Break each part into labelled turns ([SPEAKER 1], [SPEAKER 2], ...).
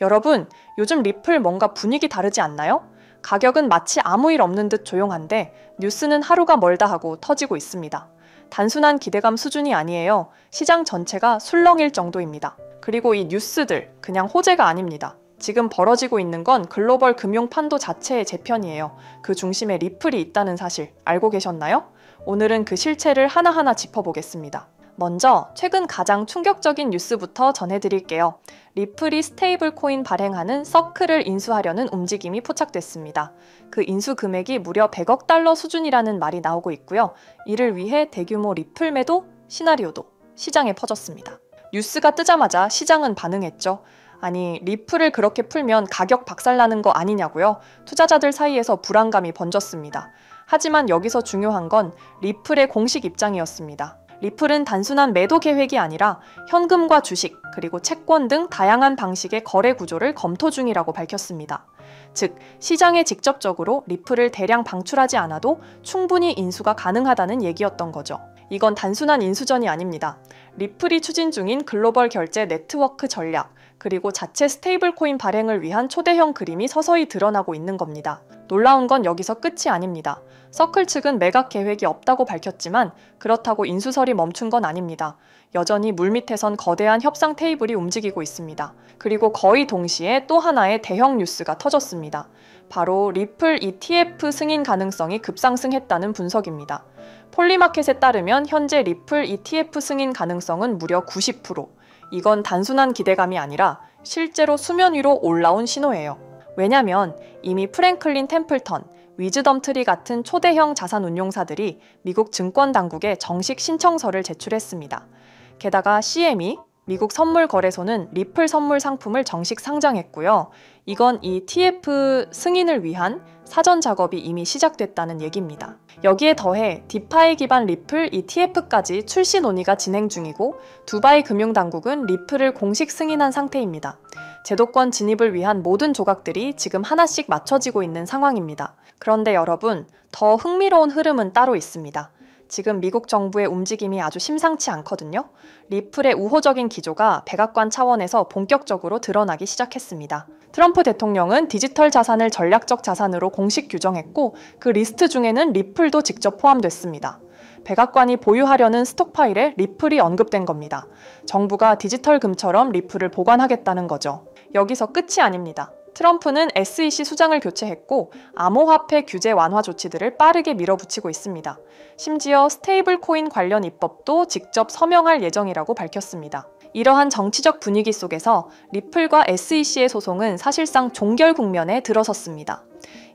[SPEAKER 1] 여러분, 요즘 리플 뭔가 분위기 다르지 않나요? 가격은 마치 아무 일 없는 듯 조용한데 뉴스는 하루가 멀다 하고 터지고 있습니다. 단순한 기대감 수준이 아니에요. 시장 전체가 술렁일 정도입니다. 그리고 이 뉴스들 그냥 호재가 아닙니다. 지금 벌어지고 있는 건 글로벌 금융 판도 자체의 재편이에요. 그 중심에 리플이 있다는 사실 알고 계셨나요? 오늘은 그 실체를 하나하나 짚어보겠습니다. 먼저 최근 가장 충격적인 뉴스부터 전해드릴게요. 리플이 스테이블 코인 발행하는 서클을 인수하려는 움직임이 포착됐습니다. 그 인수 금액이 무려 100억 달러 수준이라는 말이 나오고 있고요. 이를 위해 대규모 리플 매도 시나리오도 시장에 퍼졌습니다. 뉴스가 뜨자마자 시장은 반응했죠. 아니, 리플을 그렇게 풀면 가격 박살나는 거 아니냐고요? 투자자들 사이에서 불안감이 번졌습니다. 하지만 여기서 중요한 건 리플의 공식 입장이었습니다. 리플은 단순한 매도 계획이 아니라 현금과 주식, 그리고 채권 등 다양한 방식의 거래 구조를 검토 중이라고 밝혔습니다. 즉, 시장에 직접적으로 리플을 대량 방출하지 않아도 충분히 인수가 가능하다는 얘기였던 거죠. 이건 단순한 인수전이 아닙니다. 리플이 추진 중인 글로벌 결제 네트워크 전략, 그리고 자체 스테이블 코인 발행을 위한 초대형 그림이 서서히 드러나고 있는 겁니다. 놀라운 건 여기서 끝이 아닙니다. 서클 측은 매각 계획이 없다고 밝혔지만 그렇다고 인수설이 멈춘 건 아닙니다. 여전히 물밑에선 거대한 협상 테이블이 움직이고 있습니다. 그리고 거의 동시에 또 하나의 대형 뉴스가 터졌습니다. 바로 리플 ETF 승인 가능성이 급상승했다는 분석입니다. 폴리마켓에 따르면 현재 리플 ETF 승인 가능성은 무려 90%. 이건 단순한 기대감이 아니라 실제로 수면 위로 올라온 신호예요. 왜냐면 이미 프랭클린 템플턴, 위즈덤 트리 같은 초대형 자산운용사들이 미국 증권당국에 정식 신청서를 제출했습니다. 게다가 CME, 미국 선물거래소는 리플 선물 상품을 정식 상장했고요. 이건 이 TF 승인을 위한 사전 작업이 이미 시작됐다는 얘기입니다. 여기에 더해 디파이 기반 리플 ETF까지 출시 논의가 진행 중이고 두바이 금융당국은 리플을 공식 승인한 상태입니다. 제도권 진입을 위한 모든 조각들이 지금 하나씩 맞춰지고 있는 상황입니다. 그런데 여러분, 더 흥미로운 흐름은 따로 있습니다. 지금 미국 정부의 움직임이 아주 심상치 않거든요. 리플의 우호적인 기조가 백악관 차원에서 본격적으로 드러나기 시작했습니다. 트럼프 대통령은 디지털 자산을 전략적 자산으로 공식 규정했고 그 리스트 중에는 리플도 직접 포함됐습니다. 백악관이 보유하려는 스톡파일에 리플이 언급된 겁니다. 정부가 디지털 금처럼 리플을 보관하겠다는 거죠. 여기서 끝이 아닙니다. 트럼프는 SEC 수장을 교체했고 암호화폐 규제 완화 조치들을 빠르게 밀어붙이고 있습니다. 심지어 스테이블 코인 관련 입법도 직접 서명할 예정이라고 밝혔습니다. 이러한 정치적 분위기 속에서 리플과 SEC의 소송은 사실상 종결 국면에 들어섰습니다.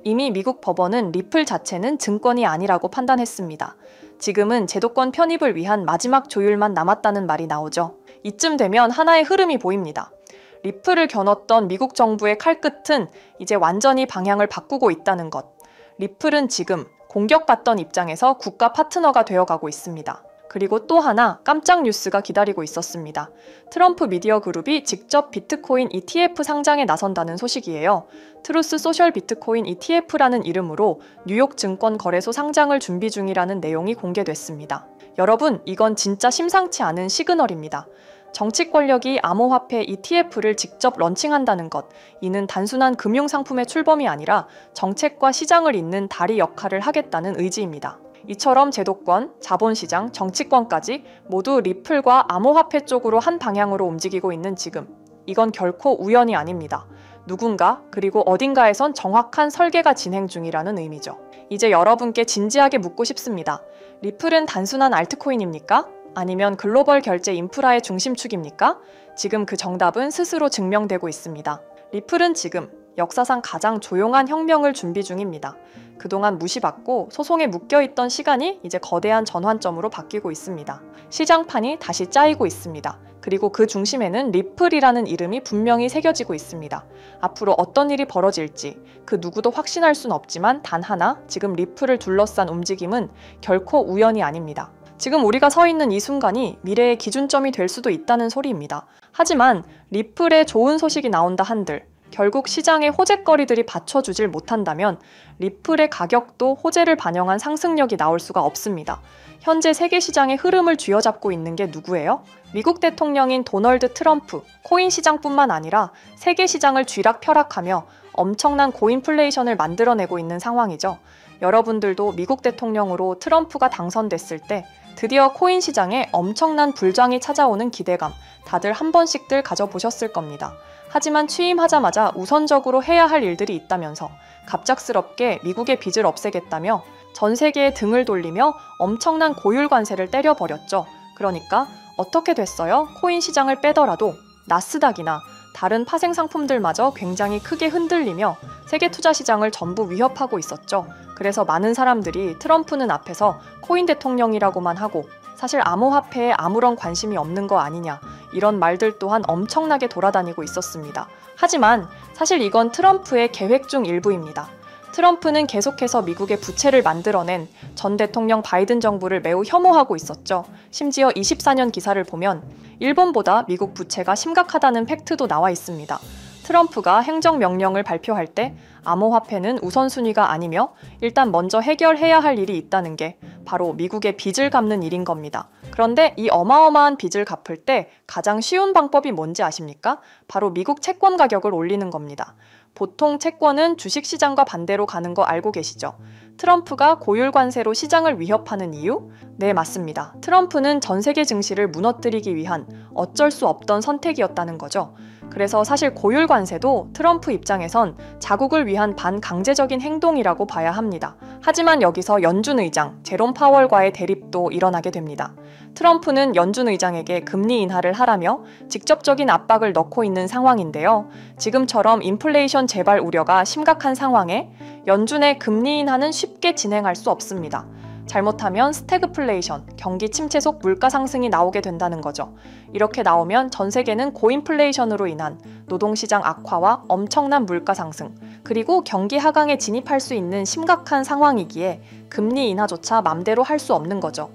[SPEAKER 1] 이미 미국 법원은 리플 자체는 증권이 아니라고 판단했습니다. 지금은 제도권 편입을 위한 마지막 조율만 남았다는 말이 나오죠. 이쯤 되면 하나의 흐름이 보입니다. 리플을 겨눴던 미국 정부의 칼끝은 이제 완전히 방향을 바꾸고 있다는 것. 리플은 지금 공격받던 입장에서 국가 파트너가 되어가고 있습니다. 그리고 또 하나 깜짝 뉴스가 기다리고 있었습니다. 트럼프 미디어 그룹이 직접 비트코인 ETF 상장에 나선다는 소식이에요. 트루스 소셜 비트코인 ETF라는 이름으로 뉴욕 증권 거래소 상장을 준비 중이라는 내용이 공개됐습니다. 여러분, 이건 진짜 심상치 않은 시그널입니다. 정치 권력이 암호화폐 ETF를 직접 런칭한다는 것, 이는 단순한 금융상품의 출범이 아니라 정책과 시장을 잇는 다리 역할을 하겠다는 의지입니다. 이처럼 제도권, 자본시장, 정치권까지 모두 리플과 암호화폐 쪽으로 한 방향으로 움직이고 있는 지금, 이건 결코 우연이 아닙니다. 누군가, 그리고 어딘가에선 정확한 설계가 진행 중이라는 의미죠. 이제 여러분께 진지하게 묻고 싶습니다. 리플은 단순한 알트코인입니까? 아니면 글로벌 결제 인프라의 중심축입니까? 지금 그 정답은 스스로 증명되고 있습니다. 리플은 지금 역사상 가장 조용한 혁명을 준비 중입니다. 그동안 무시받고 소송에 묶여있던 시간이 이제 거대한 전환점으로 바뀌고 있습니다. 시장판이 다시 짜이고 있습니다. 그리고 그 중심에는 리플이라는 이름이 분명히 새겨지고 있습니다. 앞으로 어떤 일이 벌어질지 그 누구도 확신할 순 없지만 단 하나, 지금 리플을 둘러싼 움직임은 결코 우연이 아닙니다. 지금 우리가 서 있는 이 순간이 미래의 기준점이 될 수도 있다는 소리입니다. 하지만 리플에 좋은 소식이 나온다 한들 결국 시장의 호재거리들이 받쳐주질 못한다면 리플의 가격도 호재를 반영한 상승력이 나올 수가 없습니다. 현재 세계 시장의 흐름을 쥐어잡고 있는 게 누구예요? 미국 대통령인 도널드 트럼프, 코인 시장뿐만 아니라 세계 시장을 쥐락펴락하며 엄청난 고인플레이션을 만들어내고 있는 상황이죠. 여러분들도 미국 대통령으로 트럼프가 당선됐을 때 드디어 코인 시장에 엄청난 불장이 찾아오는 기대감 다들 한 번씩들 가져보셨을 겁니다. 하지만 취임하자마자 우선적으로 해야 할 일들이 있다면서 갑작스럽게 미국의 빚을 없애겠다며 전 세계에 등을 돌리며 엄청난 고율 관세를 때려버렸죠. 그러니까 어떻게 됐어요? 코인 시장을 빼더라도 나스닥이나 다른 파생 상품들마저 굉장히 크게 흔들리며 세계 투자 시장을 전부 위협하고 있었죠. 그래서 많은 사람들이 트럼프는 앞에서 코인 대통령이라고만 하고 사실 암호화폐에 아무런 관심이 없는 거 아니냐 이런 말들 또한 엄청나게 돌아다니고 있었습니다. 하지만 사실 이건 트럼프의 계획 중 일부입니다. 트럼프는 계속해서 미국의 부채를 만들어낸 전 대통령 바이든 정부를 매우 혐오하고 있었죠. 심지어 24년 기사를 보면 일본보다 미국 부채가 심각하다는 팩트도 나와 있습니다. 트럼프가 행정명령을 발표할 때 암호화폐는 우선순위가 아니며 일단 먼저 해결해야 할 일이 있다는 게 바로 미국의 빚을 갚는 일인 겁니다. 그런데 이 어마어마한 빚을 갚을 때 가장 쉬운 방법이 뭔지 아십니까? 바로 미국 채권 가격을 올리는 겁니다. 보통 채권은 주식시장과 반대로 가는 거 알고 계시죠? 트럼프가 고율 관세로 시장을 위협하는 이유? 네, 맞습니다. 트럼프는 전 세계 증시를 무너뜨리기 위한 어쩔 수 없던 선택이었다는 거죠. 그래서 사실 고율 관세도 트럼프 입장에선 자국을 위한 반강제적인 행동이라고 봐야 합니다. 하지만 여기서 연준 의장 제롬 파월과의 대립도 일어나게 됩니다. 트럼프는 연준 의장에게 금리 인하를 하라며 직접적인 압박을 넣고 있는 상황인데요. 지금처럼 인플레이션 재발 우려가 심각한 상황에 연준의 금리 인하는 쉽게 진행할 수 없습니다. 잘못하면 스태그플레이션, 경기 침체 속 물가 상승이 나오게 된다는 거죠. 이렇게 나오면 전 세계는 고인플레이션으로 인한 노동시장 악화와 엄청난 물가 상승, 그리고 경기 하강에 진입할 수 있는 심각한 상황이기에 금리 인하조차 맘대로 할 수 없는 거죠.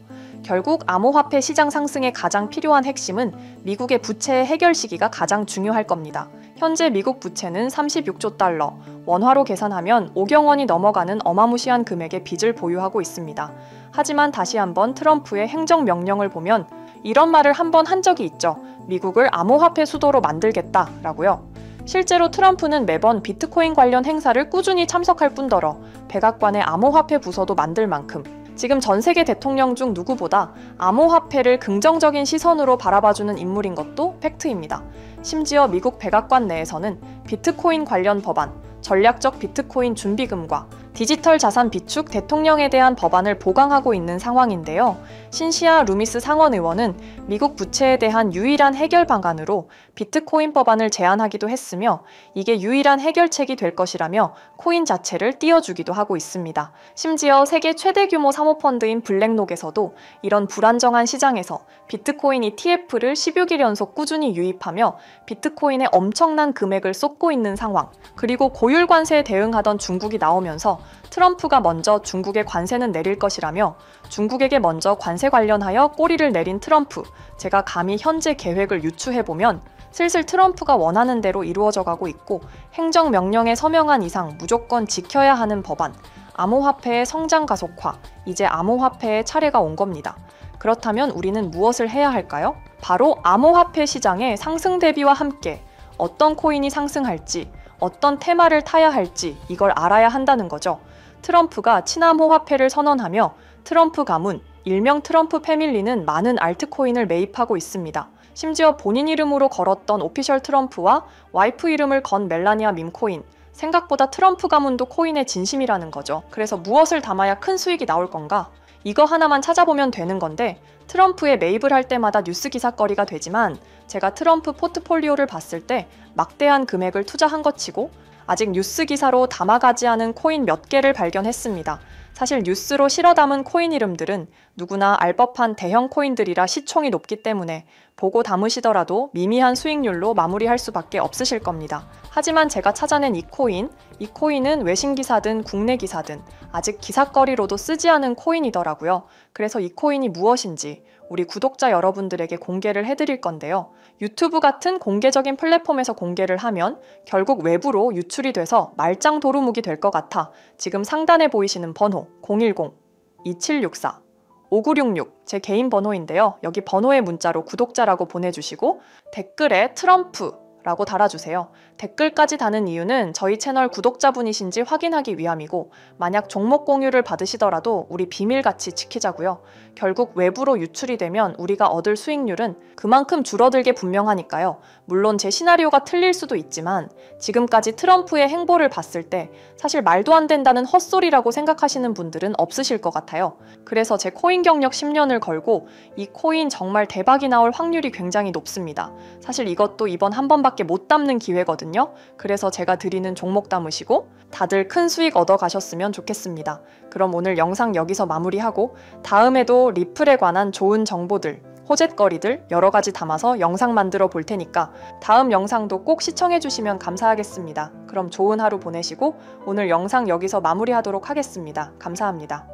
[SPEAKER 1] 결국 암호화폐 시장 상승에 가장 필요한 핵심은 미국의 부채의 해결 시기가 가장 중요할 겁니다. 현재 미국 부채는 36조 달러, 원화로 계산하면 5경 원이 넘어가는 어마무시한 금액의 빚을 보유하고 있습니다. 하지만 다시 한번 트럼프의 행정명령을 보면 이런 말을 한번 한 적이 있죠. 미국을 암호화폐 수도로 만들겠다라고요. 실제로 트럼프는 매번 비트코인 관련 행사를 꾸준히 참석할 뿐더러 백악관의 암호화폐 부서도 만들 만큼 지금 전 세계 대통령 중 누구보다 암호화폐를 긍정적인 시선으로 바라봐주는 인물인 것도 팩트입니다. 심지어 미국 백악관 내에서는 비트코인 관련 법안, 전략적 비트코인 준비금과 디지털 자산 비축 대통령에 대한 법안을 보강하고 있는 상황인데요. 신시아 루미스 상원 의원은 미국 부채에 대한 유일한 해결 방안으로 비트코인 법안을 제안하기도 했으며 이게 유일한 해결책이 될 것이라며 코인 자체를 띄워주기도 하고 있습니다. 심지어 세계 최대 규모 사모펀드인 블랙록에서도 이런 불안정한 시장에서 비트코인 ETF를 10여일 연속 꾸준히 유입하며 비트코인에 엄청난 금액을 쏟고 있는 상황, 그리고 고율 관세에 대응하던 중국이 나오면서 트럼프가 먼저 중국에 관세는 내릴 것이라며 중국에게 먼저 관세 관련하여 꼬리를 내린 트럼프, 제가 감히 현재 계획을 유추해보면 슬슬 트럼프가 원하는 대로 이루어져 가고 있고 행정명령에 서명한 이상 무조건 지켜야 하는 법안, 암호화폐의 성장 가속화, 이제 암호화폐의 차례가 온 겁니다. 그렇다면 우리는 무엇을 해야 할까요? 바로 암호화폐 시장의 상승 대비와 함께 어떤 코인이 상승할지, 어떤 테마를 타야 할지 이걸 알아야 한다는 거죠. 트럼프가 친암호화폐를 선언하며 트럼프 가문, 일명 트럼프 패밀리는 많은 알트코인을 매입하고 있습니다. 심지어 본인 이름으로 걸었던 오피셜 트럼프와 와이프 이름을 건 멜라니아 밈코인, 생각보다 트럼프 가문도 코인의 진심이라는 거죠. 그래서 무엇을 담아야 큰 수익이 나올 건가? 이거 하나만 찾아보면 되는 건데 트럼프에 매입을 할 때마다 뉴스 기사거리가 되지만 제가 트럼프 포트폴리오를 봤을 때 막대한 금액을 투자한 것 치고 아직 뉴스 기사로 담아가지 않은 코인 몇 개를 발견했습니다. 사실 뉴스로 실어 담은 코인 이름들은 누구나 알 법한 대형 코인들이라 시총이 높기 때문에 보고 담으시더라도 미미한 수익률로 마무리할 수밖에 없으실 겁니다. 하지만 제가 찾아낸 이 코인은 외신 기사든 국내 기사든 아직 기사거리로도 쓰지 않은 코인이더라고요. 그래서 이 코인이 무엇인지 우리 구독자 여러분들에게 공개를 해드릴 건데요. 유튜브 같은 공개적인 플랫폼에서 공개를 하면 결국 외부로 유출이 돼서 말짱 도루묵이 될 것 같아 지금 상단에 보이시는 번호 010-2764-5966 제 개인 번호인데요. 여기 번호의 문자로 구독자라고 보내주시고 댓글에 트럼프라고 달아주세요. 댓글까지 다는 이유는 저희 채널 구독자분이신지 확인하기 위함이고 만약 종목 공유를 받으시더라도 우리 비밀같이 지키자고요. 결국 외부로 유출이 되면 우리가 얻을 수익률은 그만큼 줄어들게 분명하니까요. 물론 제 시나리오가 틀릴 수도 있지만 지금까지 트럼프의 행보를 봤을 때 사실 말도 안 된다는 헛소리라고 생각하시는 분들은 없으실 것 같아요. 그래서 제 코인 경력 10년을 걸고 이 코인 정말 대박이 나올 확률이 굉장히 높습니다. 사실 이것도 이번 한 번밖에 못 담는 기회거든요. 그래서 제가 드리는 종목 담으시고 다들 큰 수익 얻어 가셨으면 좋겠습니다. 그럼 오늘 영상 여기서 마무리하고 다음에도 리플에 관한 좋은 정보들, 호재거리들 여러 가지 담아서 영상 만들어 볼 테니까 다음 영상도 꼭 시청해 주시면 감사하겠습니다. 그럼 좋은 하루 보내시고 오늘 영상 여기서 마무리하도록 하겠습니다. 감사합니다.